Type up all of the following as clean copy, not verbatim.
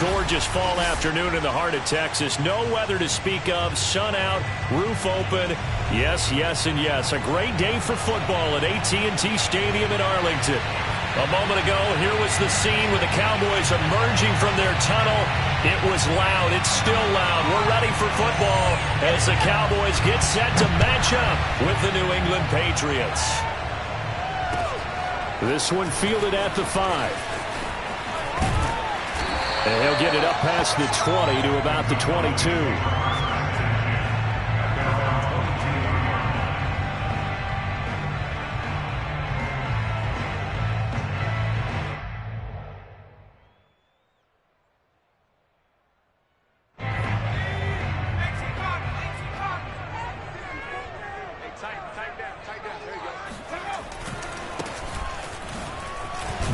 gorgeous fall afternoon in the heart of Texas. No weather to speak of. Sun out, roof open. Yes, yes, and yes. A great day for football at AT&T Stadium in Arlington. A moment ago, here was the scene with the Cowboys emerging from their tunnel. It was loud. It's still loud. We're ready for football as the Cowboys get set to match up with the New England Patriots. This one fielded at the 5. And he'll get it up past the 20 to about the 22.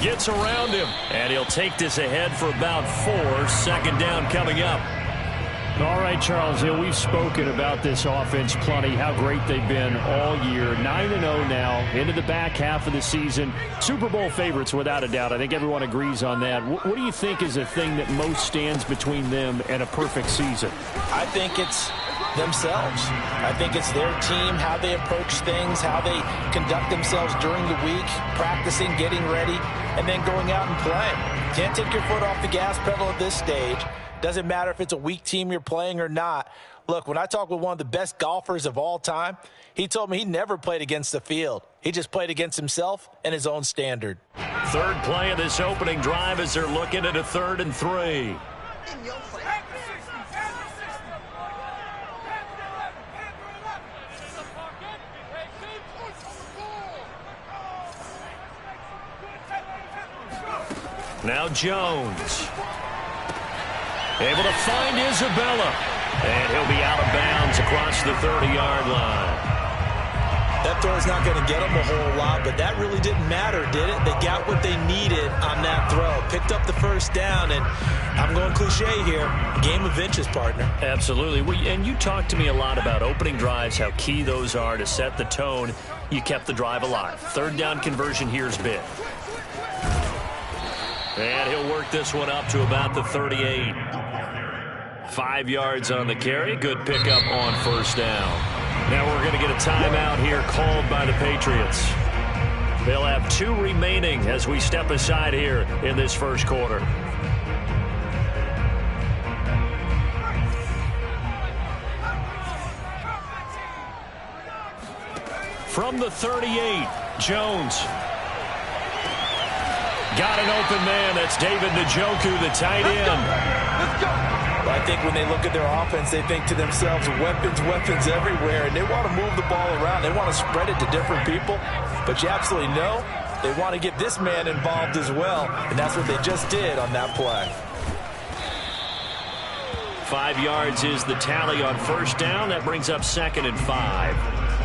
Gets around him, and he'll take this ahead for about 4. Second down coming up. All right, Charles Hill, we've spoken about this offense plenty, how great they've been all year. 9-0 now, into the back half of the season. Super Bowl favorites, without a doubt. I think everyone agrees on that. What do you think is the thing that most stands between them and a perfect season? I think it's themselves. I think it's their team, how they approach things, how they conduct themselves during the week, practicing, getting ready, and then going out and playing. Can't take your foot off the gas pedal at this stage. Doesn't matter if it's a weak team you're playing or not. Look, when I talk with one of the best golfers of all time, he told me he never played against the field. He just played against himself and his own standard. Third play of this opening drive as they're looking at a 3rd and 3. Now Jones. Able to find Isabella. And he'll be out of bounds across the 30-yard line. That throw's not going to get them a whole lot, but that really didn't matter, did it? They got what they needed on that throw. Picked up the first down, and I'm going cliche here. Game of inches, partner. Absolutely. And you talked to me a lot about opening drives, how key those are to set the tone. You kept the drive alive. 3rd down conversion here's big. And he'll work this one up to about the 38. 5 yards on the carry. Good pickup on first down. Now we're going to get a timeout here called by the Patriots. They'll have 2 remaining as we step aside here in this first quarter. From the 38, Jones. Got an open man. That's David Njoku, the tight end. Let's go. I think when they look at their offense, they think to themselves, weapons, weapons everywhere, and they want to move the ball around. They want to spread it to different people, but you absolutely know they want to get this man involved as well, and that's what they just did on that play. 5 yards is the tally on first down. That brings up 2nd and 5.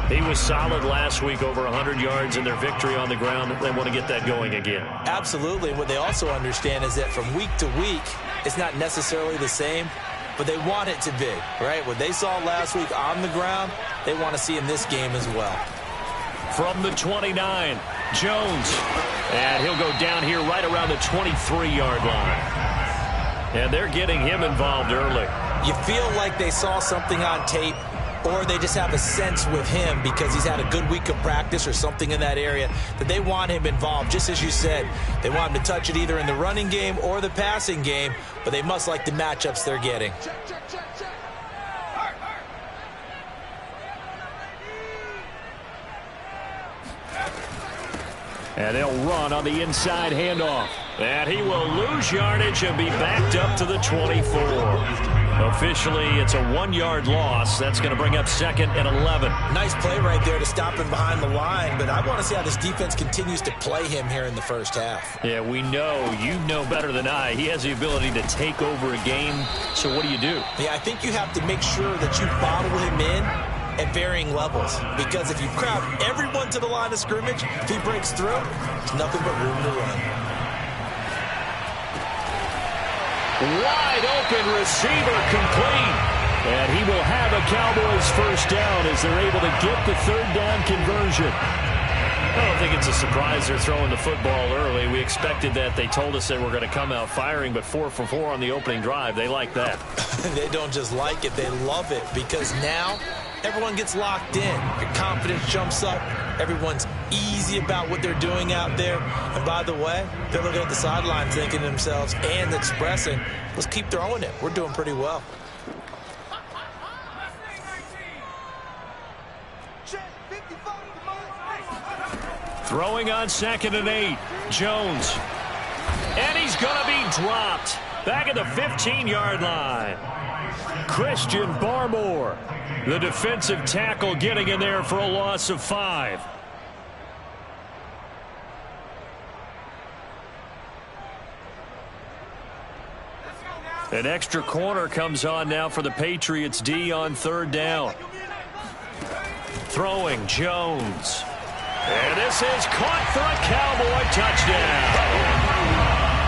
He was solid last week, over 100 yards in their victory on the ground. They want to get that going again. Absolutely. What they also understand is that from week to week, it's not necessarily the same, but they want it to be, right? What they saw last week on the ground, they want to see in this game as well. From the 29, Jones. And he'll go down here right around the 23-yard line. And they're getting him involved early. You feel like they saw something on tape, or they just have a sense with him because he's had a good week of practice or something in that area that they want him involved. Just as you said, they want him to touch it either in the running game or the passing game, but they must like the matchups they're getting. And they'll run on the inside handoff. And he will lose yardage and be backed up to the 24. Officially, it's a 1-yard loss. That's going to bring up 2nd and 11. Nice play right there to stop him behind the line, but I want to see how this defense continues to play him here in the first half. Yeah, we know. You know better than I. He has the ability to take over a game. So what do you do? Yeah, I think you have to make sure that you bottle him in at varying levels, because if you crowd everyone to the line of scrimmage, if he breaks through, there's nothing but room to run. Wide open receiver complete. And he will have a Cowboys first down as they're able to get the 3rd down conversion. I don't think it's a surprise they're throwing the football early. We expected that. They told us they were going to come out firing, but 4 for 4 on the opening drive. They like that. They don't just like it, they love it, because now everyone gets locked in. Your confidence jumps up. Everyone's easy about what they're doing out there. And by the way, they're looking at the sideline thinking to themselves and expressing, let's keep throwing it. We're doing pretty well. Throwing on 2nd and 8. Jones. And he's going to be dropped. Back at the 15-yard line. Christian Barmore, the defensive tackle, getting in there for a loss of 5. An extra corner comes on now for the Patriots D on 3rd down. Throwing Jones. And this is caught for a Cowboy touchdown.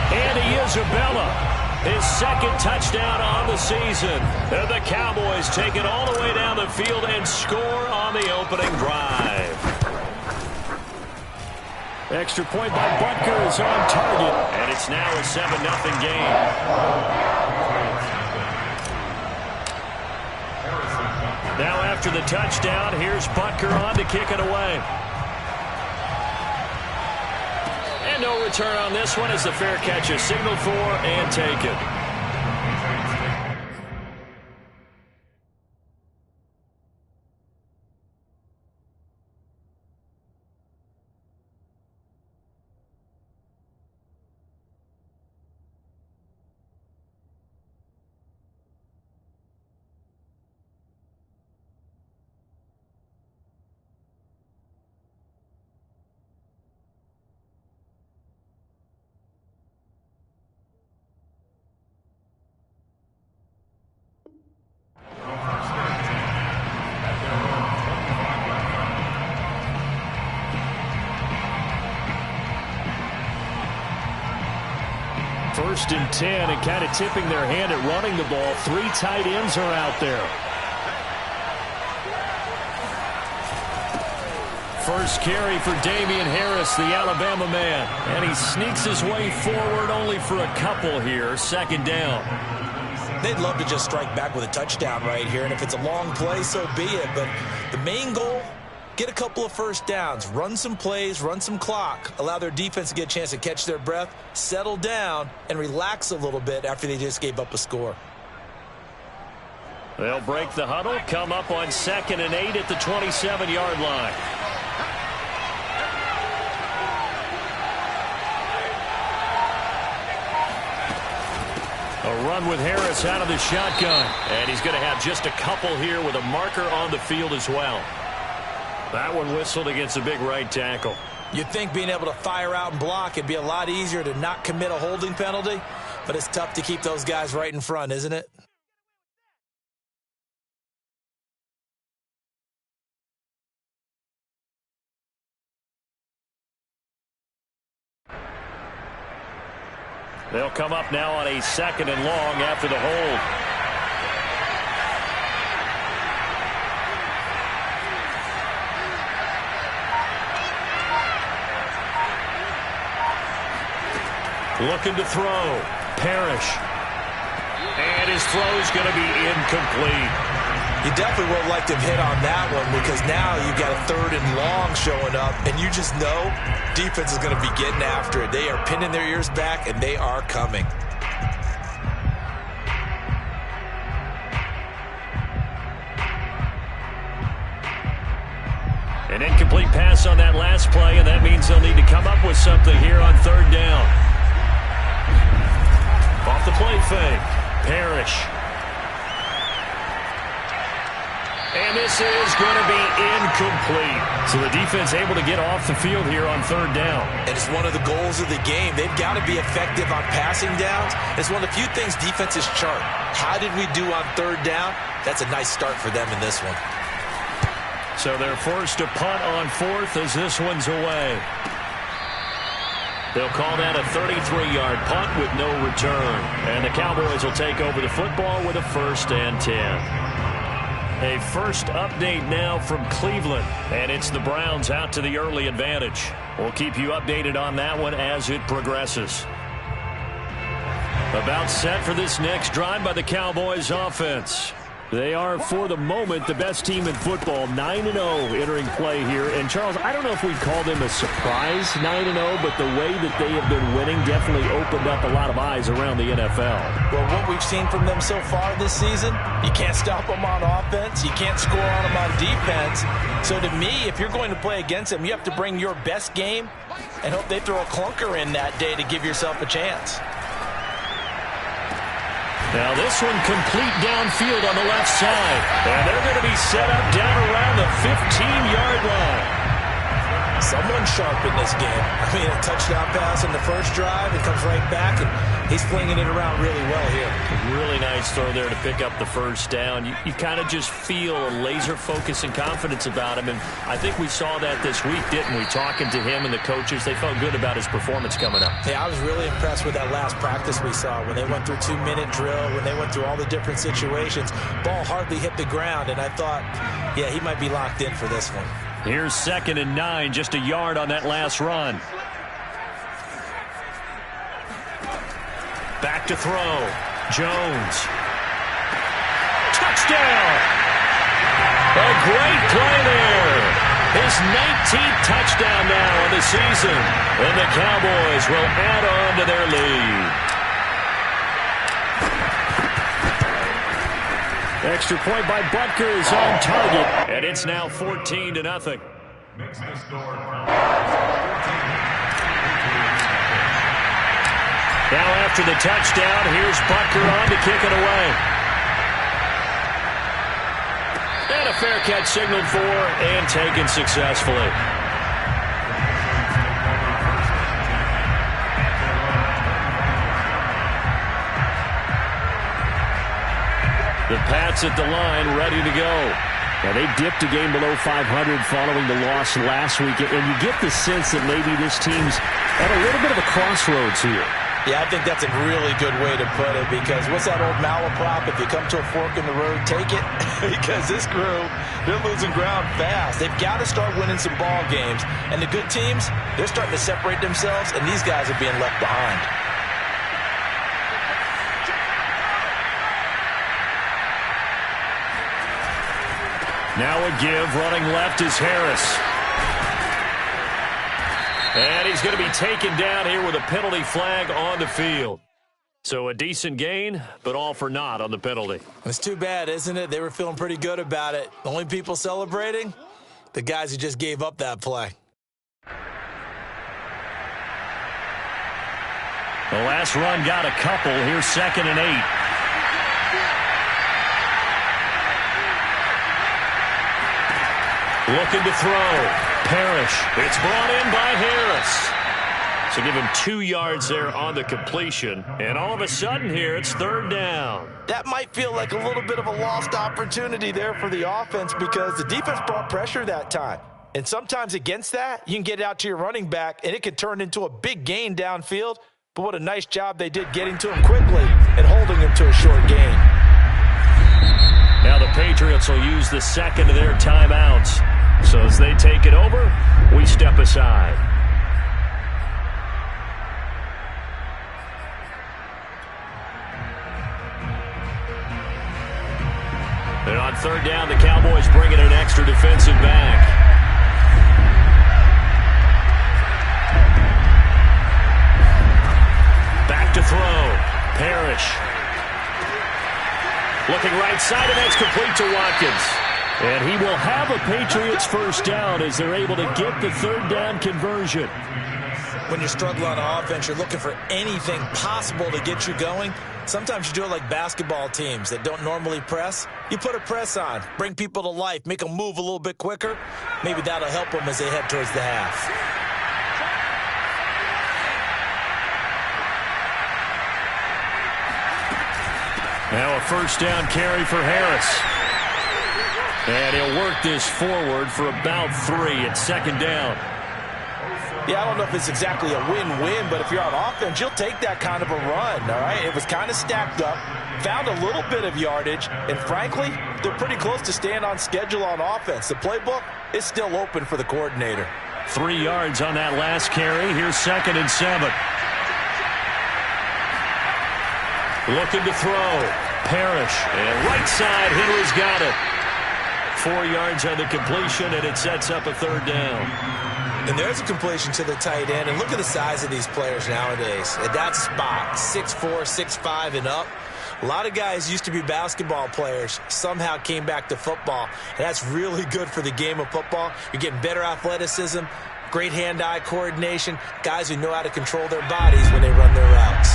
Andy Isabella, his 2nd touchdown on the season. And the Cowboys take it all the way down the field and score on the opening drive. Extra point by Butker is on target. And it's now a 7-0 game. Now after the touchdown, here's Butker on to kick it away. And no return on this one as the fair catch is signaled for and taken. First and 10, and kind of tipping their hand at running the ball. 3 tight ends are out there. First carry for Damian Harris, the Alabama man. And he sneaks his way forward only for a couple here. 2nd down. They'd love to just strike back with a touchdown right here, and if it's a long play, so be it. But the main goal, get a couple of first downs, run some plays, run some clock, allow their defense to get a chance to catch their breath, settle down, and relax a little bit after they just gave up a score. They'll break the huddle, come up on 2nd and 8 at the 27-yard line. A run with Harris out of the shotgun. And he's going to have just a couple here with a marker on the field as well. That one whistled against a big right tackle. You'd think being able to fire out and block it'd be a lot easier to not commit a holding penalty, but it's tough to keep those guys right in front, isn't it? They'll come up now on a 2nd and long after the hold. Looking to throw. Parrish. And his throw's going to be incomplete. You definitely would like to hit on that one because now you've got a 3rd and long showing up, and you just know defense is going to be getting after it. They are pinning their ears back, and they are coming. An incomplete pass on that last play, and that means they'll need to come up with something here on 3rd down. Off the play fake. Parrish. And this is going to be incomplete. So the defense able to get off the field here on 3rd down. And it's one of the goals of the game. They've got to be effective on passing downs. It's one of the few things defenses chart. How did we do on 3rd down? That's a nice start for them in this one. So they're forced to punt on 4th as this one's away. They'll call that a 33-yard punt with no return. And the Cowboys will take over the football with a 1st and 10. A first update now from Cleveland, and it's the Browns out to the early advantage. We'll keep you updated on that one as it progresses. About set for this next drive by the Cowboys offense. They are, for the moment, the best team in football, 9-0 entering play here. And, Charles, I don't know if we'd call them a surprise 9-0, but the way that they have been winning definitely opened up a lot of eyes around the NFL. Well, what we've seen from them so far this season, you can't stop them on offense. You can't score on them on defense. So, to me, if you're going to play against them, you have to bring your best game and hope they throw a clunker in that day to give yourself a chance. Now this one complete downfield on the left side. And they're going to be set up down around the 15-yard line. Someone's sharp in this game. I mean, a touchdown pass in the first drive. It comes right back, and he's flinging it around really well here. Really nice throw there to pick up the first down. You kind of just feel a laser focus and confidence about him. And I think we saw that this week, didn't we? Talking to him and the coaches, they felt good about his performance coming up. Yeah, I was really impressed with that last practice we saw when they went through 2-minute drill, when they went through all the different situations. Ball hardly hit the ground, and I thought, yeah, he might be locked in for this one. Here's 2nd and 9, just a yard on that last run. Back to throw. Jones. Touchdown! A great play there. His 19th touchdown now on the season. And the Cowboys will add on to their lead. Extra point by Butker is on target. And it's now 14-0. Makes the score. Now after the touchdown, here's Butker on to kick it away. And a fair catch signaled for and taken successfully. The Pats at the line, ready to go. Now, they dipped a game below 500 following the loss last week, and you get the sense that maybe this team's at a little bit of a crossroads here. Yeah, I think that's a really good way to put it, because what's that old malaprop? If you come to a fork in the road, take it. Because this crew, they're losing ground fast. They've got to start winning some ball games. And the good teams, they're starting to separate themselves, and these guys are being left behind. Now a give, running left is Harris. And he's going to be taken down here with a penalty flag on the field. So a decent gain, but all for naught on the penalty. It's too bad, isn't it? They were feeling pretty good about it. The only people celebrating? The guys who just gave up that play. The last run got a couple. Here's 2nd and 8. Looking to throw. Parrish. It's brought in by Harris. So give him 2 yards there on the completion. And all of a sudden here, it's 3rd down. That might feel like a little bit of a lost opportunity there for the offense, because the defense brought pressure that time. And sometimes against that, you can get out to your running back, and it could turn into a big gain downfield. But what a nice job they did getting to him quickly and holding him to a short gain. Now the Patriots will use the 2nd of their timeouts. So as they take it over, we step aside. And on 3rd down, the Cowboys bring in an extra defensive back. Back to throw. Parrish. Looking right side, and that's complete to Watkins. And he will have a Patriots first down as they're able to get the 3rd down conversion. When you're struggling on offense, you're looking for anything possible to get you going. Sometimes you do it like basketball teams that don't normally press. You put a press on, bring people to life, make them move a little bit quicker. Maybe that'll help them as they head towards the half. Now a first down carry for Harris. And he'll work this forward for about 3 at 2nd down. Yeah, I don't know if it's exactly a win-win, but if you're on offense, you'll take that kind of a run, all right? It was kind of stacked up, found a little bit of yardage, and frankly, they're pretty close to staying on schedule on offense. The playbook is still open for the coordinator. 3 yards on that last carry. Here's 2nd and 7. Looking to throw. Parrish. And right side, Henry's got it. 4 yards on the completion, and it sets up a 3rd down. And there's a completion to the tight end. And look at the size of these players nowadays. At that spot, 6'4", 6'5", and up. A lot of guys used to be basketball players, somehow came back to football. And that's really good for the game of football. You're getting better athleticism, great hand-eye coordination, guys who know how to control their bodies when they run their routes.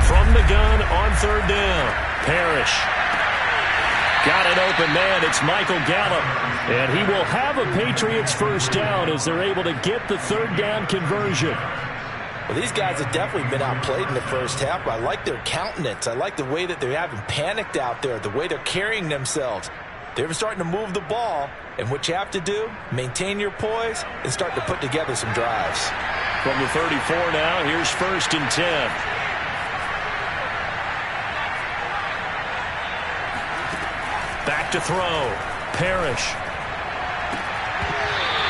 From the gun on 3rd down. Parrish. Got an open man. It's Michael Gallup. And he will have a Patriots 1st down as they're able to get the 3rd down conversion. Well, these guys have definitely been outplayed in the first half, but I like their countenance. I like the way that they haven't panicked out there, the way they're carrying themselves. They're starting to move the ball, and what you have to do, maintain your poise and start to put together some drives. From the 34 now, here's 1st and 10. Back to throw. Parrish.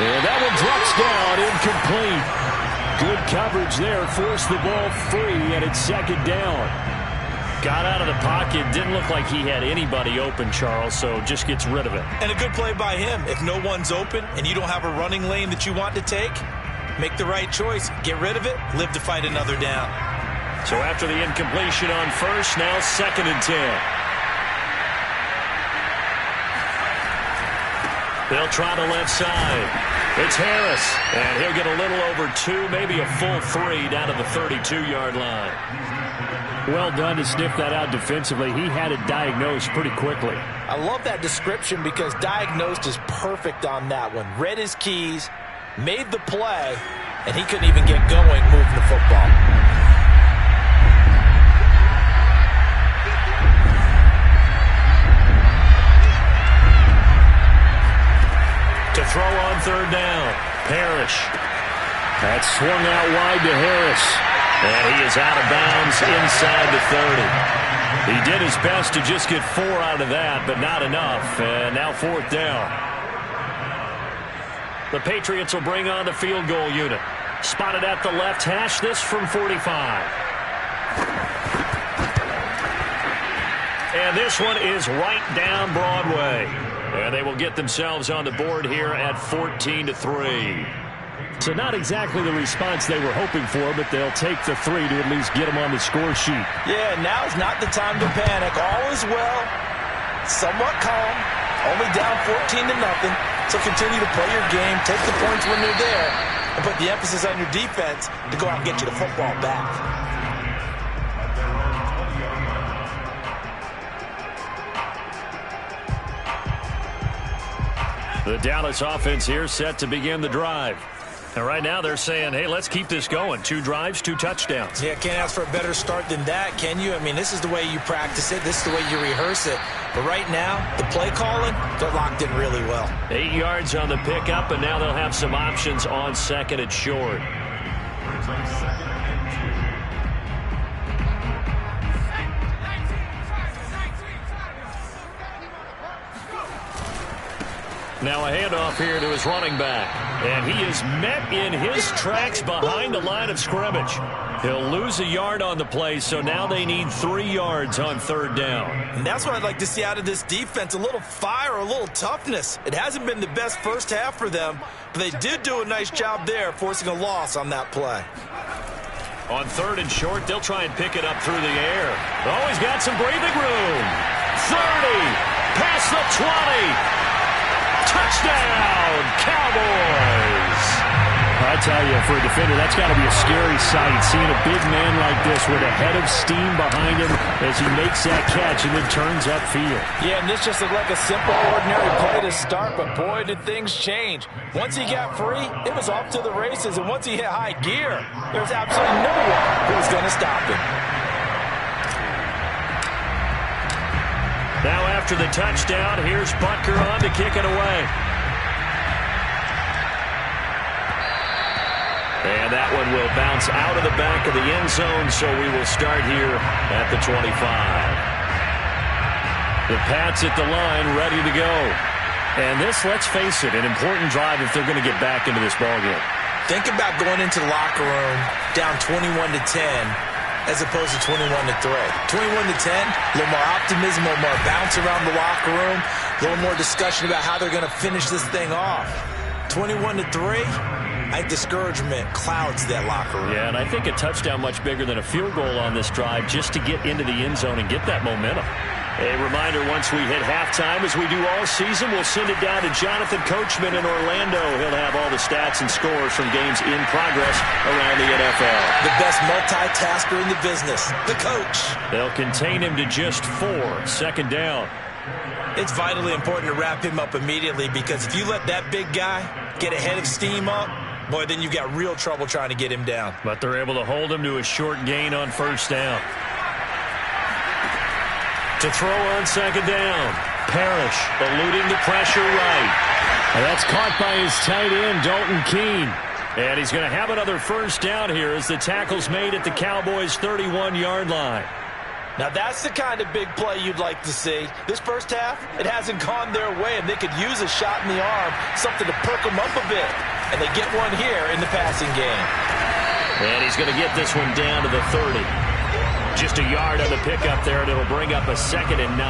And that one drops down, incomplete. Good coverage there, forced the ball free, and it's 2nd down. Got out of the pocket, didn't look like he had anybody open, Charles, so just gets rid of it. And a good play by him. If no one's open and you don't have a running lane that you want to take, make the right choice. Get rid of it, live to fight another down. So after the incompletion on 1st, now 2nd and 10. They'll try the left side. It's Harris, and he'll get a little over 2, maybe a full 3 down to the 32-yard line. Well done to sniff that out defensively. He had it diagnosed pretty quickly. I love that description because diagnosed is perfect on that one. Read his keys, made the play, and he couldn't even get going moving the football. To throw on 3rd down. Parrish. That's swung out wide to Harris. And he is out of bounds inside the 30. He did his best to just get 4 out of that, but not enough. And now 4th down. The Patriots will bring on the field goal unit. Spotted at the left hash, this from 45. And this one is right down Broadway. And they will get themselves on the board here at 14-3. So not exactly the response they were hoping for, but they'll take the 3 to at least get them on the score sheet. Yeah, now's not the time to panic. All is well, somewhat calm, only down 14-0. So continue to play your game, take the points when they're there, and put the emphasis on your defense to go out and get you the football back. The Dallas offense here set to begin the drive. And right now they're saying, hey, let's keep this going. 2 drives, 2 touchdowns. Yeah, can't ask for a better start than that, can you? I mean, this is the way you practice it. This is the way you rehearse it. But right now, the play calling, they're locked in really well. 8 yards on the pickup, and now they'll have some options on 2nd and short. Now a handoff here to his running back. And he is met in his tracks behind the line of scrimmage. He'll lose a yard on the play, so now they need 3 yards on 3rd down. And that's what I'd like to see out of this defense, a little fire, a little toughness. It hasn't been the best first half for them, but they did do a nice job there, forcing a loss on that play. On 3rd and short, they'll try and pick it up through the air. Oh, he's got some breathing room. 30, past the 20. Touchdown, Cowboys! I tell you, for a defender, that's got to be a scary sight, seeing a big man like this with a head of steam behind him as he makes that catch and then turns upfield. Yeah, and this just looked like a simple, ordinary play to start, but boy, did things change. Once he got free, it was off to the races, and once he hit high gear, there was absolutely no one who was going to stop him. after the touchdown. Here's Butker on to kick it away. And that one will bounce out of the back of the end zone, so we will start here at the 25. The Pats at the line, ready to go. And this, let's face it, an important drive if they're going to get back into this ballgame. Think about going into the locker room down 21-10 as opposed to 21-3. 21-10, a little more optimism, a little more bounce around the locker room, a little more discussion about how they're going to finish this thing off. 21-3, I think discouragement clouds that locker room. Yeah, and I think a touchdown much bigger than a field goal on this drive just to get into the end zone and get that momentum. A reminder, once we hit halftime, as we do all season, we'll send it down to Jonathan Coachman in Orlando. He'll have all the stats and scores from games in progress around the NFL. The best multitasker in the business, the coach. They'll contain him to just 4, second down. It's vitally important to wrap him up immediately, because if you let that big guy get ahead of steam up, boy, then you've got real trouble trying to get him down. But they're able to hold him to a short gain on first down. To throw on second down. Parrish eluding the pressure right. And that's caught by his tight end, Dalton Keene. And he's going to have another first down here as the tackle's made at the Cowboys' 31-yard line. Now that's the kind of big play you'd like to see. This first half, it hasn't gone their way, and they could use a shot in the arm, something to perk them up a bit. And they get one here in the passing game. And he's going to get this one down to the 30. Just a yard on the pickup there, and it'll bring up a 2nd and 9.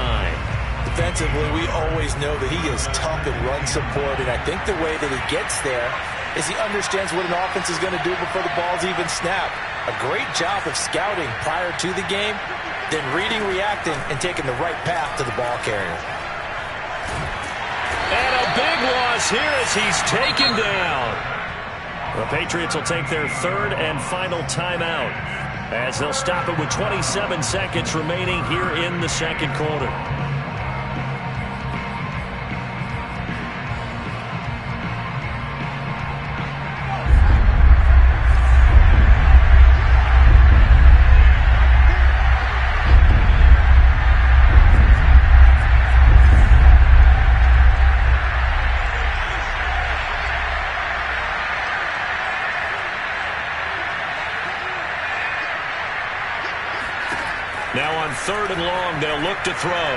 Defensively, we always know that he is tough in run support, and I think the way that he gets there is he understands what an offense is going to do before the ball's even snapped. A great job of scouting prior to the game, then reading, reacting, and taking the right path to the ball carrier. And a big loss here as he's taken down. The Patriots will take their 3rd and final timeout, as they'll stop it with 27 seconds remaining here in the second quarter. Now on 3rd and long, they'll look to throw.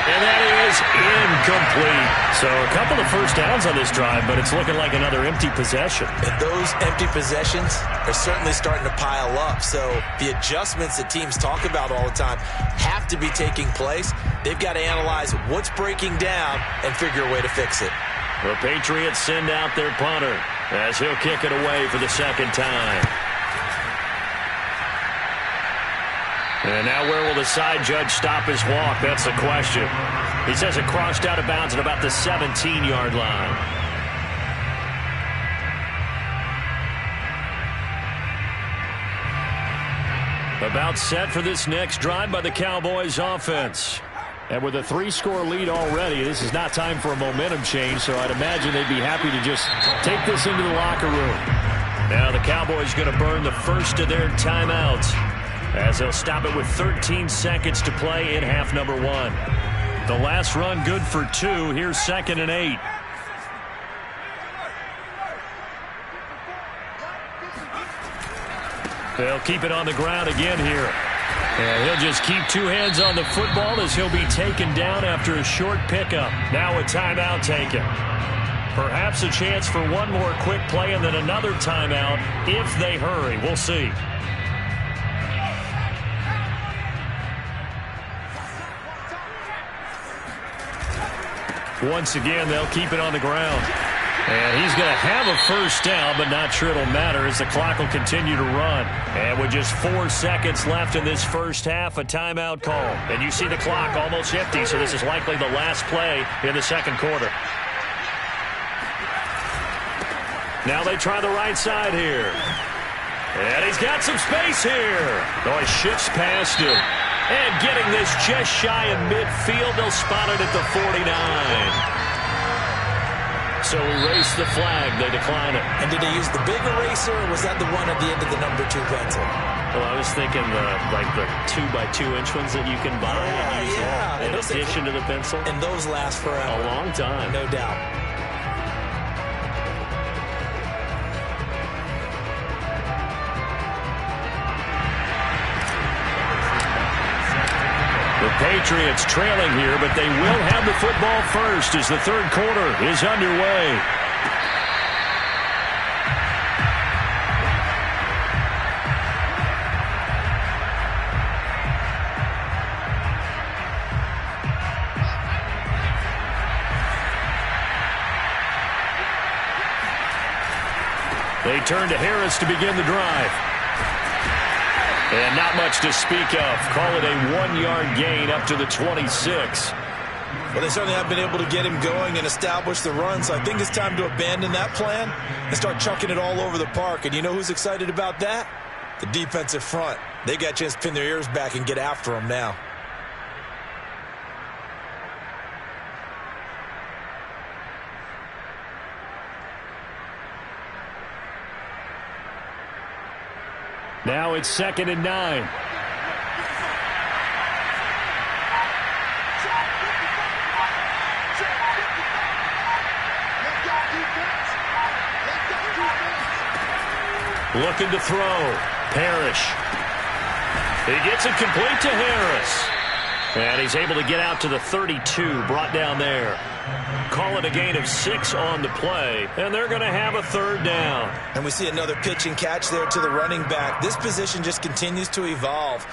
And that is incomplete. So a couple of first downs on this drive, but it's looking like another empty possession. And those empty possessions are certainly starting to pile up. So the adjustments that teams talk about all the time have to be taking place. They've got to analyze what's breaking down and figure a way to fix it. The Patriots send out their punter as he'll kick it away for the 2nd time. And now where will the side judge stop his walk? That's the question. He says it crossed out of bounds at about the 17-yard line. About set for this next drive by the Cowboys offense. And with a 3-score lead already, this is not time for a momentum change, so I'd imagine they'd be happy to just take this into the locker room. Now the Cowboys going to burn the first of their timeouts, as they'll stop it with 13 seconds to play in half number 1. The last run good for 2. Here's 2nd and 8. They'll keep it on the ground again here. And he'll just keep 2 hands on the football as he'll be taken down after a short pickup. Now a timeout taken. Perhaps a chance for one more quick play and then another timeout if they hurry. We'll see. Once again, they'll keep it on the ground. And he's going to have a first down, but not sure it'll matter as the clock will continue to run. And with just 4 seconds left in this first half, a timeout call. And you see the clock almost empty, so this is likely the last play in the second quarter. Now they try the right side here. And he's got some space here. Oh, he shifts past him. And getting this just shy of midfield, they'll spot it at the 49. So erase the flag. They decline it. And did they use the big eraser, or was that the one at the end of the number 2 pencil? Well, I was thinking the 2x2-inch ones that you can buy and use in addition to the pencil. And those last forever. A long time. No doubt. The Patriots trailing here, but they will have the football first as the third quarter is underway. They turn to Harris to begin the drive. And not much to speak of. Call it a 1-yard gain up to the 26. Well, they certainly have been able to get him going and establish the run, so I think it's time to abandon that plan and start chucking it all over the park. And you know who's excited about that? The defensive front. They got a chance to pin their ears back and get after him now. Now it's 2nd and 9. Looking to throw. Parrish. He gets it complete to Harris. And he's able to get out to the 32, brought down there. Call it a gain of 6 on the play, and they're going to have a 3rd down. And we see another pitch and catch there to the running back. This position just continues to evolve.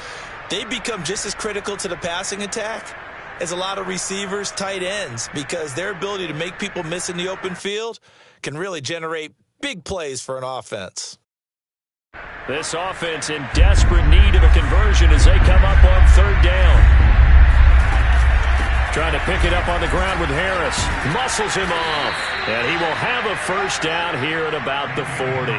They become just as critical to the passing attack as a lot of receivers, tight ends, because their ability to make people miss in the open field can really generate big plays for an offense. This offense in desperate need of a conversion as they come up on 3rd down. Trying to pick it up on the ground with Harris. Muscles him off. And he will have a 1st down here at about the 40.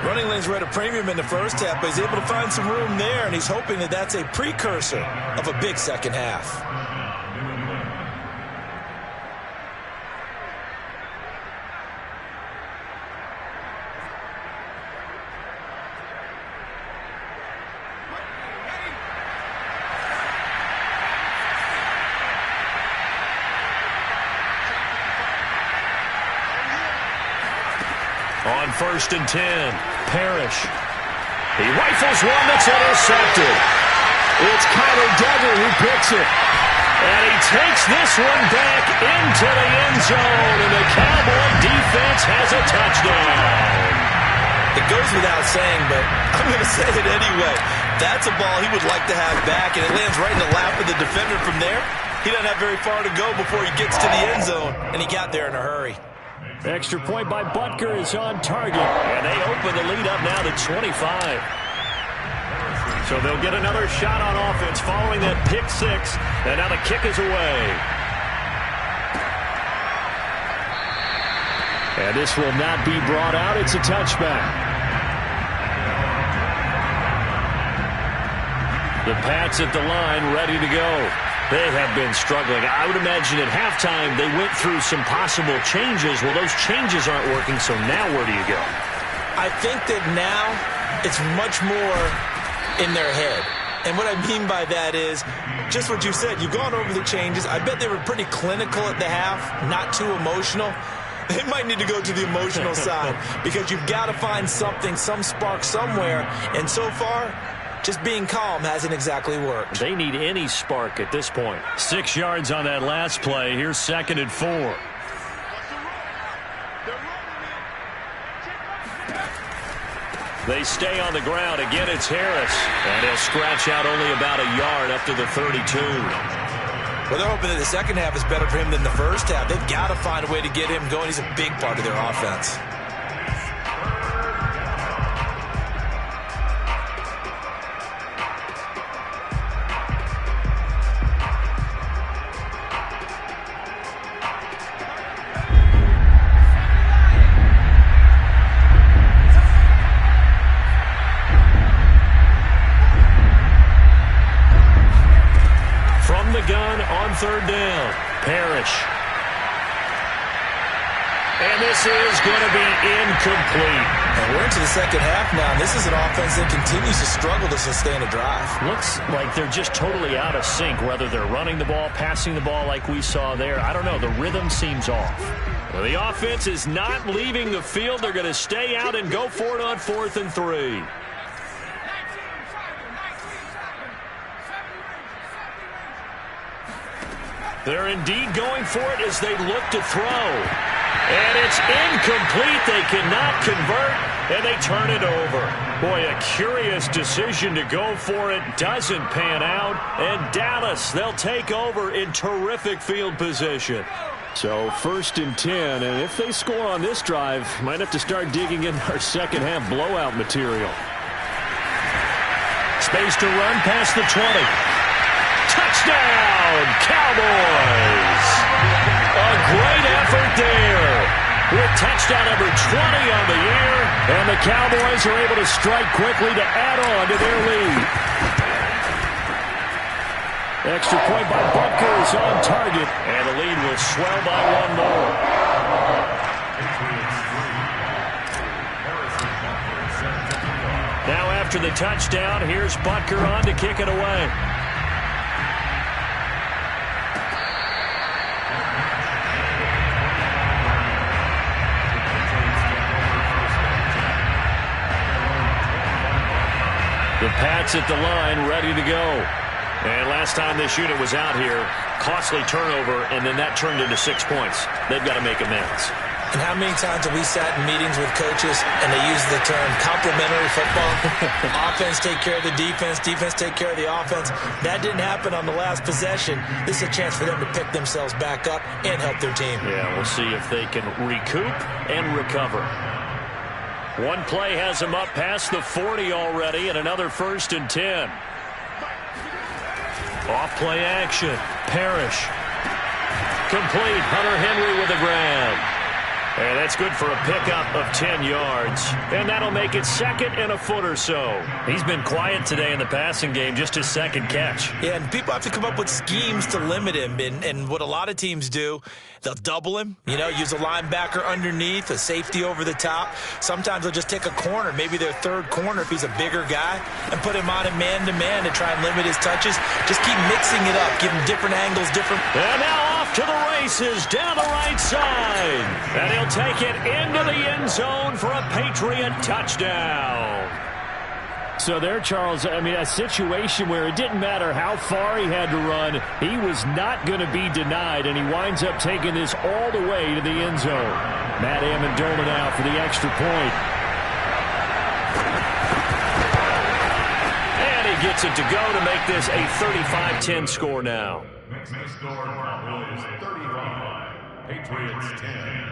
Running lanes were at a premium in the first half, but he's able to find some room there, and he's hoping that that's a precursor of a big second half. On 1st and 10, Parrish. He rifles one that's intercepted. It's Nypical Tigger who picks it. And he takes this one back into the end zone, and the Cowboy defense has a touchdown. It goes without saying, but I'm going to say it anyway. That's a ball he would like to have back, and it lands right in the lap of the defender from there. He doesn't have very far to go before he gets to the end zone, and he got there in a hurry. Extra point by Butker is on target, and they open the lead up now to 25. So they'll get another shot on offense following that pick 6, and now the kick is away. And this will not be brought out. It's a touchback. The Pats at the line ready to go. They have been struggling. I would imagine at halftime they went through some possible changes. Well, those changes aren't working, so now where do you go? I think that now it's much more in their head. And what I mean by that is just what you said. You've gone over the changes. I bet they were pretty clinical at the half, not too emotional. They might need to go to the emotional side because you've got to find something, some spark somewhere. And so far, just being calm hasn't exactly worked. They need any spark at this point. 6 yards on that last play. Here's 2nd and 4. They stay on the ground. Again, it's Harris. And he'll scratch out only about a yard up to the 32. Well, they're hoping that the second half is better for him than the first half. They've got to find a way to get him going. He's a big part of their offense. Gun on 3rd down. Parrish. And this is going to be incomplete. And we're into the second half now, and this is an offense that continues to struggle to sustain a drive. Looks like they're just totally out of sync, whether they're running the ball, passing the ball like we saw there. I don't know. The rhythm seems off. Well, the offense is not leaving the field. They're going to stay out and go for it on 4th and 3. They're indeed going for it as they look to throw. And it's incomplete. They cannot convert, and they turn it over. Boy, a curious decision to go for it. Doesn't pan out. And Dallas, they'll take over in terrific field position. So 1st and 10, and if they score on this drive, might have to start digging in our second half blowout material. Space to run past the 20. Touchdown, Cowboys! A great effort there. With touchdown number 20 on the year, and the Cowboys are able to strike quickly to add on to their lead. Extra point by Butker is on target, and the lead will swell by one more. Now after the touchdown, here's Butker on to kick it away. The Pats at the line, ready to go. And last time this unit was out here, costly turnover, and then that turned into 6 points. They've got to make amends. And how many times have we sat in meetings with coaches and they use the term complementary football? Offense take care of the defense, defense take care of the offense. That didn't happen on the last possession. This is a chance for them to pick themselves back up and help their team. Yeah, we'll see if they can recoup and recover. One play has them up past the 40 already, and another 1st and 10. Off play action. Parrish. Complete. Hunter Henry with a grab. And that's good for a pickup of 10 yards. And that'll make it 2nd and a foot or so. He's been quiet today in the passing game, just his 2nd catch. Yeah, and people have to come up with schemes to limit him. And what a lot of teams do, they'll double him, use a linebacker underneath, a safety over the top. Sometimes they'll just take a corner, maybe their 3rd corner if he's a bigger guy, and put him on a man-to-man to try and limit his touches. Just keep mixing it up, give him different angles, different... And now off to the races down the right side. And he'll take it into the end zone for a Patriot touchdown. So there, Charles, a situation where it didn't matter how far he had to run, he was not going to be denied, and he winds up taking this all the way to the end zone. Matt Amendola now for the extra point. And he gets it to go to make this a 35-10 score now. Makes the score Cowboys 35, Patriots 10.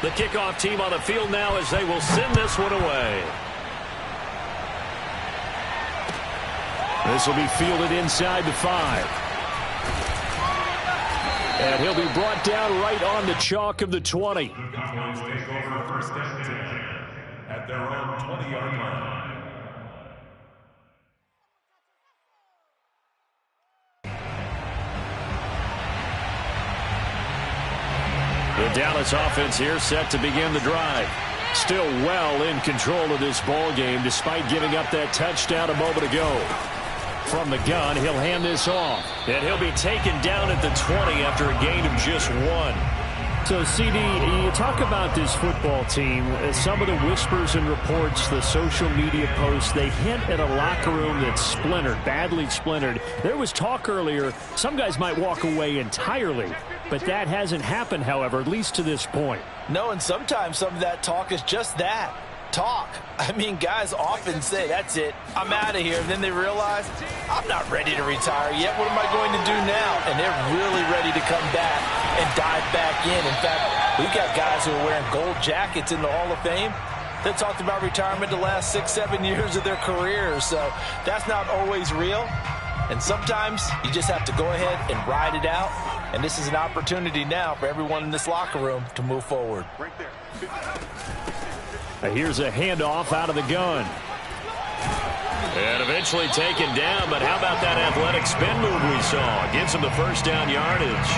The kickoff team on the field now as they will send this one away. This will be fielded inside the 5. And he'll be brought down right on the chalk of the 20. The Cowboys take over 1st and 10 at their own 20-yard line. The Dallas offense here set to begin the drive. Still well in control of this ball game despite giving up that touchdown a moment ago. From the gun, he'll hand this off. And he'll be taken down at the 20 after a gain of just 1. So, CD, you talk about this football team. Some of the whispers and reports, the social media posts, they hint at a locker room that's splintered, badly splintered. There was talk earlier, some guys might walk away entirely. But that hasn't happened, however, at least to this point. No, and sometimes some of that talk is just that. Talk. Guys often say, that's it, I'm out of here. And then they realize, I'm not ready to retire yet. What am I going to do now? And they're really ready to come back and dive back in. In fact, we've got guys who are wearing gold jackets in the Hall of Fame that talked about retirement the last 6-7 years of their careers. So that's not always real. And sometimes you just have to go ahead and ride it out. And this is an opportunity now for everyone in this locker room to move forward. Right there. Here's a handoff out of the gun. And eventually taken down, but how about that athletic spin move we saw? Gives him the first down yardage.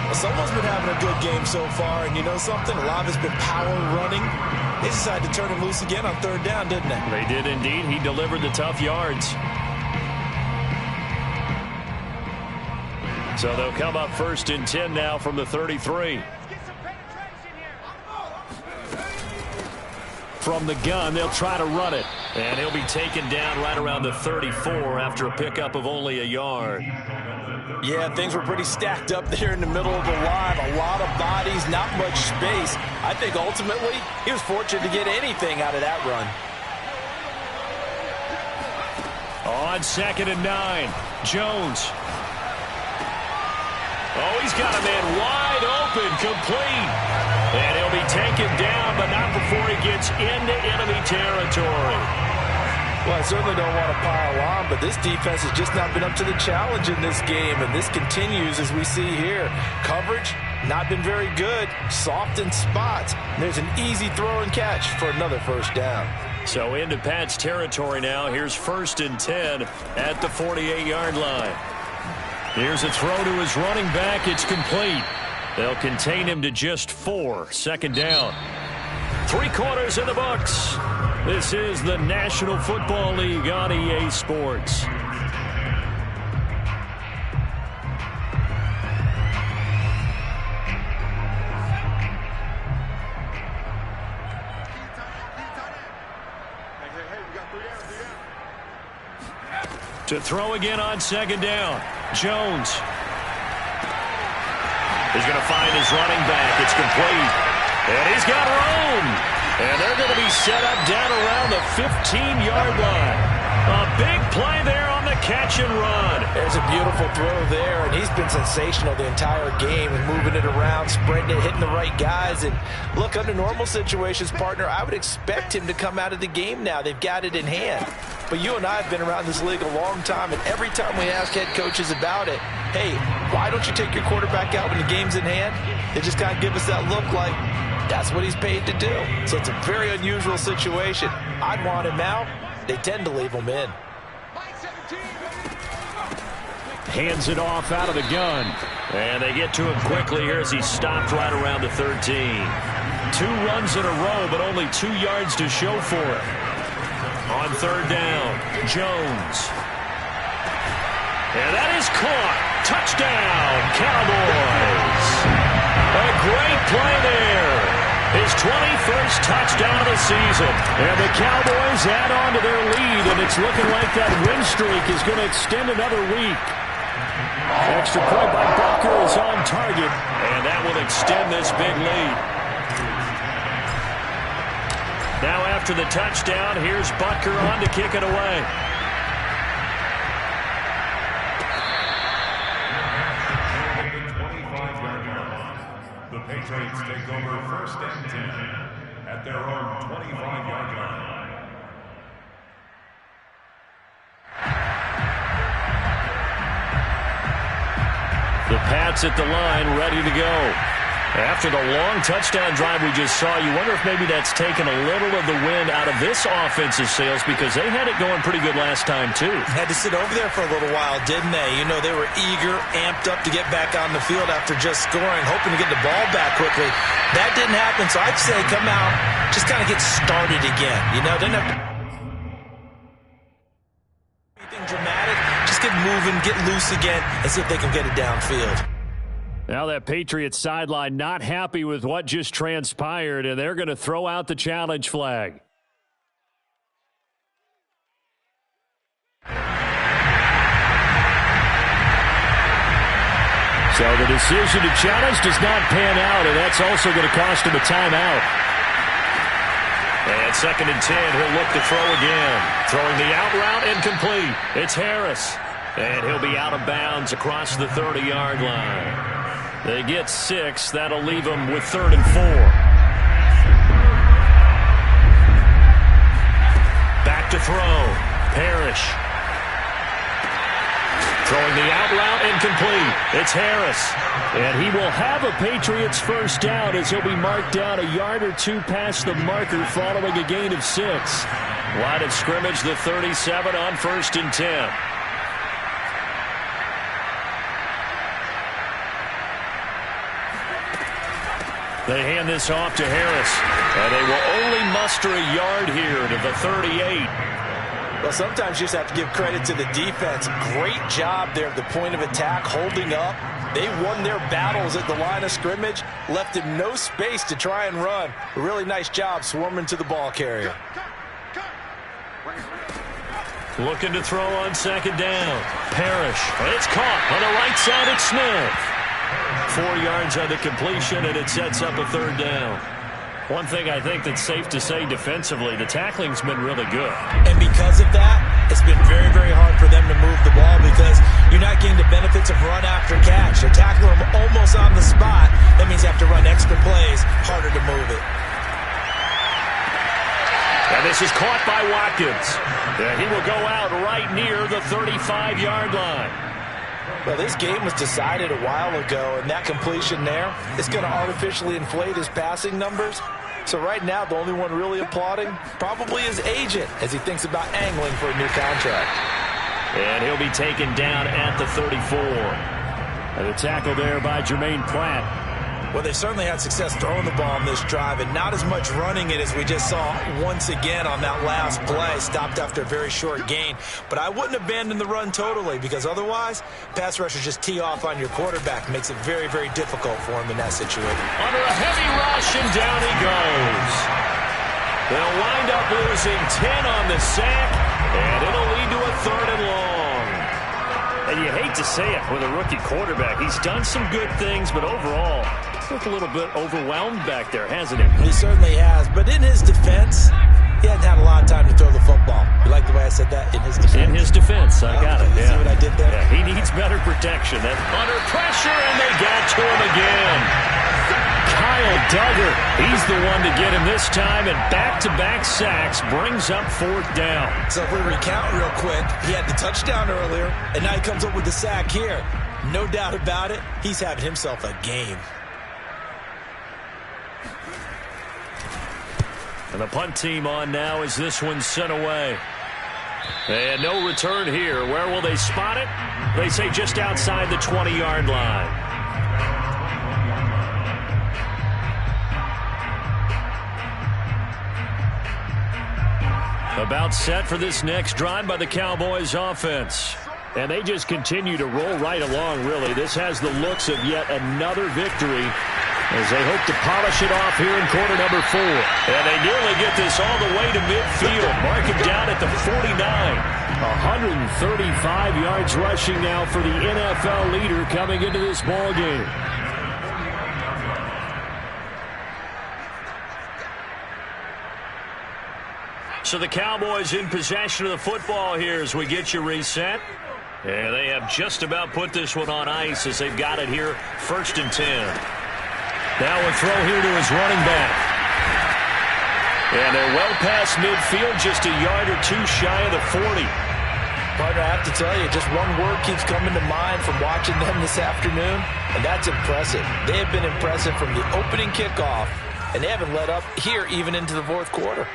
Well, someone's been having a good game so far, and you know something? A lot of it's been power running. They decided to turn him loose again on third down, didn't they? They did indeed. He delivered the tough yards. So they'll come up 1st and 10 now from the 33. From the gun, they'll try to run it. And he'll be taken down right around the 34 after a pickup of only a yard. Yeah, things were pretty stacked up there in the middle of the line. A lot of bodies, not much space. I think ultimately he was fortunate to get anything out of that run. On 2nd and 9, Jones. Oh, he's got a man wide open, complete. And he'll be taken down, but not before he gets into enemy territory. Well, I certainly don't want to pile on, but this defense has just not been up to the challenge in this game, and this continues as we see here. Coverage, not been very good, soft in spots. And there's an easy throw and catch for another first down. So into Pat's territory now. Here's 1st and 10 at the 48-yard line. Here's a throw to his running back. It's complete. They'll contain him to just 4. 2nd down. 3 quarters in the books. This is the National Football League on EA Sports. To throw again on 2nd down. Jones. He's going to find his running back. It's complete. And he's got room. And they're going to be set up down around the 15-yard line. A big play there on the catch and run. There's a beautiful throw there, and he's been sensational the entire game and moving it around, spreading it, hitting the right guys. And look, under normal situations, partner, I would expect him to come out of the game now. They've got it in hand. But you and I have been around this league a long time, and every time we ask head coaches about it, hey, why don't you take your quarterback out when the game's in hand? They just kind of give us that look like that's what he's paid to do. So it's a very unusual situation. I'd want him out. They tend to leave him in. Hands it off out of the gun. And they get to him quickly here as he stopped right around the 13. 2 runs in a row, but only 2 yards to show for it. On 3rd down, Jones. And that is caught. Touchdown, Cowboys. A great play there. His 21st touchdown of the season. And the Cowboys add on to their lead, and it's looking like that win streak is going to extend another week. Extra point by Butker is on target, and that will extend this big lead. Now after the touchdown, here's Butker on to kick it away. The Patriots take over 1st and 10 at their own 25-yard line. The Pats at the line, ready to go. After the long touchdown drive we just saw, you wonder if maybe that's taken a little of the wind out of this offensive sails, because they had it going pretty good last time, too. Had to sit over there for a little while, didn't they? You know, they were eager, amped up to get back on the field after just scoring, hoping to get the ball back quickly. That didn't happen, so I'd say come out, just kind of get started again. You know, didn't have to anything dramatic. Just get moving, get loose again, and see if they can get it downfield. Now that Patriots sideline not happy with what just transpired, and they're going to throw out the challenge flag. So the decision to challenge does not pan out, and that's also going to cost him a timeout. And 2nd and 10, he'll look to throw again. Throwing the out route, incomplete. It's Harris. And he'll be out of bounds across the 30-yard line. They get 6. That'll leave them with 3rd and 4. Back to throw. Parrish. Throwing the out route, incomplete. It's Harris. And he will have a Patriots first down as he'll be marked down a yard or 2 past the marker following a gain of 6. Line of scrimmage, the 37 on 1st and 10. They hand this off to Harris, and they will only muster a yard here to the 38. Well, sometimes you just have to give credit to the defense. Great job there at the point of attack, holding up. They won their battles at the line of scrimmage, left him no space to try and run. A really nice job swarming to the ball carrier. Looking to throw on 2nd down. Parrish, and it's caught on the right side at Smith. 4 yards on the completion, and it sets up a 3rd down. One thing I think that's safe to say defensively, the tackling's been really good. And because of that, it's been very, very hard for them to move the ball because you're not getting the benefits of run after catch. They're tackling them almost on the spot. That means you have to run extra plays, harder to move it. And this is caught by Watkins. Yeah, he will go out right near the 35-yard line. Well, this game was decided a while ago, and that completion there is going to artificially inflate his passing numbers. So right now, the only one really applauding probably his agent as he thinks about angling for a new contract. And he'll be taken down at the 34. And a tackle there by Jermaine Pratt. Well, they certainly had success throwing the ball on this drive and not as much running it as we just saw once again on that last play. Stopped after a very short gain. But I wouldn't abandon the run totally because otherwise, pass rushers just tee off on your quarterback. Makes it very, very difficult for him in that situation. Under a heavy rush, and down he goes. They'll wind up losing 10 on the sack, and it'll lead to a 3rd and long. And you hate to say it with a rookie quarterback. He's done some good things, but overall, looked a little bit overwhelmed back there, hasn't he? He certainly has, but in his defense, he hadn't had a lot of time to throw the football. You like the way I said that? In his defense? In his defense, I got it. You see what I did there? Yeah, he needs better protection. Under pressure, and they got to him again. Kyle Duggar, he's the one to get him this time, and back-to-back sacks brings up 4th down. So if we recount real quick, he had the touchdown earlier, and now he comes up with the sack here. No doubt about it, he's having himself a game. And the punt team on now as this one's sent away. And no return here. Where will they spot it? They say just outside the 20-yard line. About set for this next drive by the Cowboys offense. And they just continue to roll right along, really. This has the looks of yet another victory as they hope to polish it off here in quarter number 4. And they nearly get this all the way to midfield. Mark it down at the 49. 135 yards rushing now for the NFL leader coming into this ball game. So the Cowboys in possession of the football here as we get you reset. And they have just about put this one on ice as they've got it here, 1st and 10. Now a throw here to his running back. And they're well past midfield, just a yard or two shy of the 40. Partner, I have to tell you, just one word keeps coming to mind from watching them this afternoon, and that's impressive. They have been impressive from the opening kickoff, and they haven't let up here even into the 4th quarter.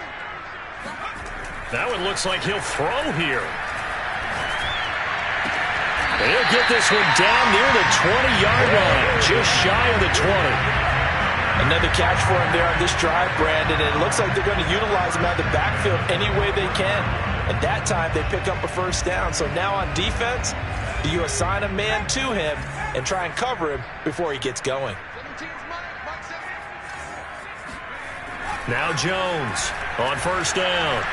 That one looks like he'll throw here. And he'll get this one down near the 20-yard line, just shy of the 20. Another catch for him there on this drive, Brandon, and it looks like they're going to utilize him out of the backfield any way they can. At that time, they pick up a 1st down. So now on defense, do you assign a man to him and try and cover him before he gets going? Now Jones on 1st down.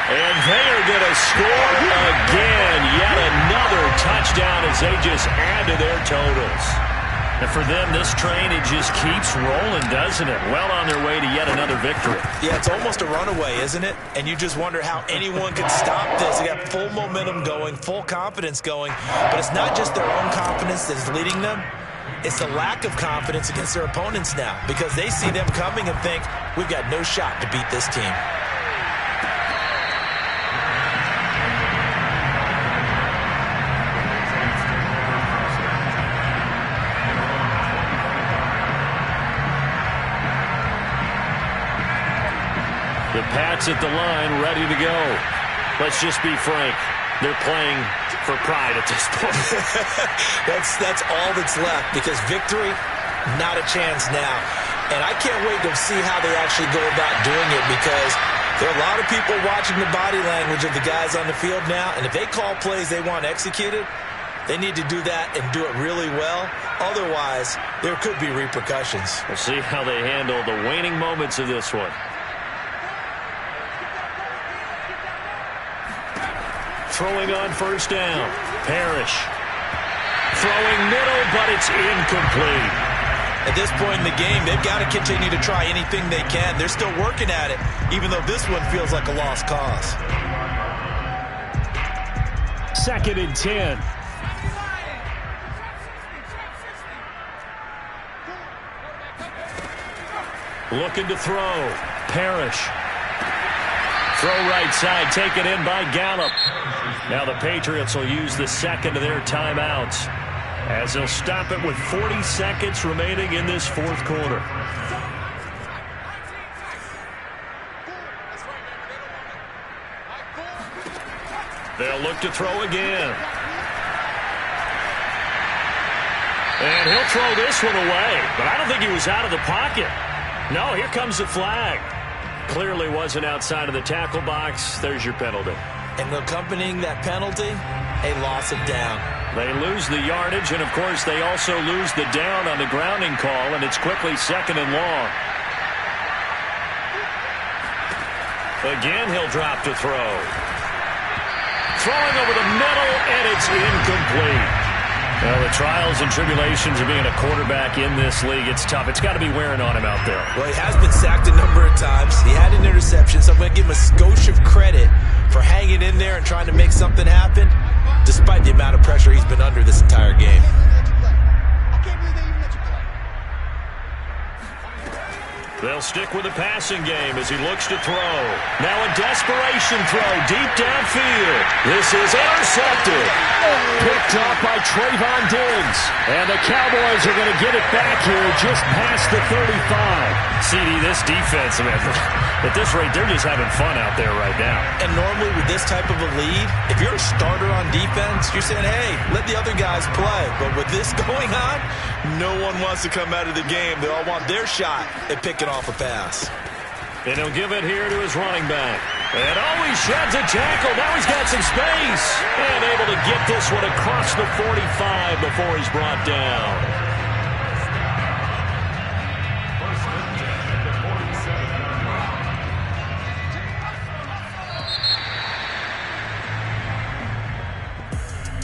And they are going to score again. Yet another touchdown as they just add to their totals. And for them, this train, it just keeps rolling, doesn't it? Well on their way to yet another victory. Yeah, it's almost a runaway, isn't it? And you just wonder how anyone could stop this. They got full momentum going, full confidence going. But it's not just their own confidence that's leading them. It's the lack of confidence against their opponents now because they see them coming and think, we've got no shot to beat this team. The Sets at the line, ready to go. Let's just be frank. They're playing for pride at this point. That's all that's left, because victory, not a chance now. And I can't wait to see how they actually go about doing it, because there are a lot of people watching the body language of the guys on the field now, and if they call plays they want executed, they need to do that and do it really well. Otherwise, there could be repercussions. We'll see how they handle the waning moments of this one. Throwing on first down. Parrish. Throwing middle, but it's incomplete. At this point in the game, they've got to continue to try anything they can. They're still working at it, even though this one feels like a lost cause. 2nd and 10. Looking to throw. Parrish. Throw right side, taken in by Gallup. Now the Patriots will use the second of their timeouts, as they'll stop it with 40 seconds remaining in this fourth quarter. They'll look to throw again. And he'll throw this one away, but I don't think he was out of the pocket. No, here comes the flag. Clearly wasn't outside of the tackle box. There's your penalty. And accompanying that penalty, a loss of down. They lose the yardage, and of course they also lose the down on the grounding call, and it's quickly 2nd and long. Again, he'll drop to throw. Throwing over the middle, and it's incomplete. Well, the trials and tribulations of being a quarterback in this league, it's tough. It's got to be wearing on him out there. Well, he has been sacked a number of times. He had an interception, so I'm going to give him a skosh of credit for hanging in there and trying to make something happen, despite the amount of pressure he's been under this entire game. They'll stick with the passing game as he looks to throw. Now a desperation throw deep downfield. This is intercepted. Picked off by Trayvon Diggs. And the Cowboys are going to get it back here just past the 35. CD, this defense, man, at this rate, they're just having fun out there right now. And normally with this type of a lead, if you're a starter on defense, you're saying, hey, let the other guys play. But with this going on, no one wants to come out of the game. They all want their shot at picking off a pass. And he'll give it here to his running back. And he sheds a tackle. Now he's got some space. And able to get this one across the 45 before he's brought down.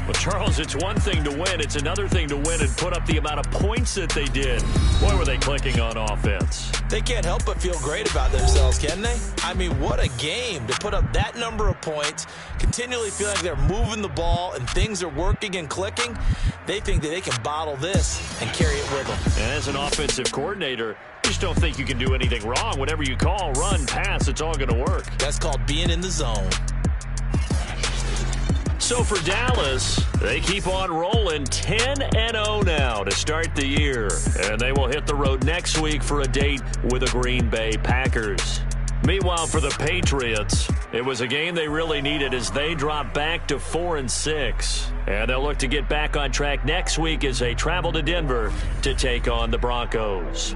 Well, Charles, it's one thing to win. It's another thing to win and put up the amount of points that they did. Boy, were they clicking on offense. They can't help but feel great about themselves, can they? I mean, what a game to put up that number of points, continually feel like they're moving the ball and things are working and clicking. They think that they can bottle this and carry it with them. And as an offensive coordinator, you just don't think you can do anything wrong. Whatever you call, run, pass, it's all going to work. That's called being in the zone. So for Dallas, they keep on rolling 10-0 now to start the year. And they will hit the road next week for a date with the Green Bay Packers. Meanwhile, for the Patriots, it was a game they really needed as they drop back to 4-6. And they'll look to get back on track next week as they travel to Denver to take on the Broncos.